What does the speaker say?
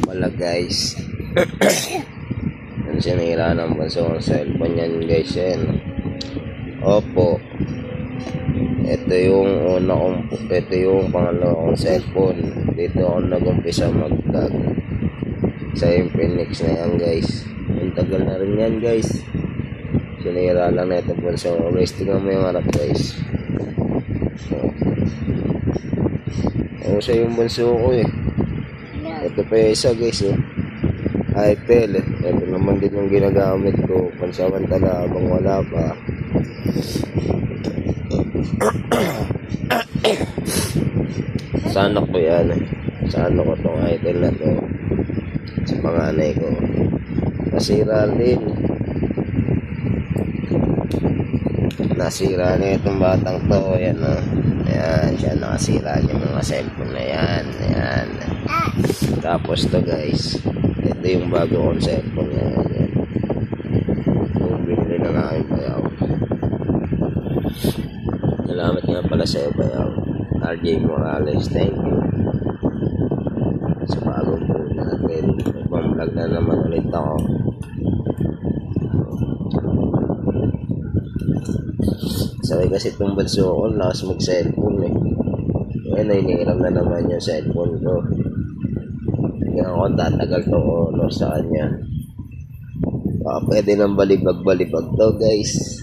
pala guys. Yan sinira ng bunso ng cellphone yan guys yan. Opo, ito yung pangalawa kong cellphone. Dito ako nag-umpisa mag-vlog sa Infinix na yan guys. Ang tagal na rin yan guys. Sinira lang na ito bunso. Guys, tingnan mo yung harap guys. Ano siya yung bunso ko eh. Ito pa yung isa guys oh. iPhone eh. Ito naman din yung ginagamit ko pansamantala habang wala pa. Sa anak ko yan eh. Sa anak ko tong iPhone na to. Sa panganay ko. Nasira din. Nasira na itong batang to. Yan o. Ayan. Siya nakasira niya mga cellphone na yan. Ayan. Tapos to guys. Ito yung bago kong cellphone na yan. Yung binili na nga yung bayaw. Salamat nga pala sa iyo bayaw. RJ Morales. Thank you. Sa bagong po natin. Nagpang-vlog na naman ulit ako. Sabi kasi itong banso ko, lakas mag-cellphone eh. Ngayon, nainihiram na naman yung cellphone ko. Kaya ako tatagal itong honor sa kanya. Baka pwede nang balibag-balibag to guys.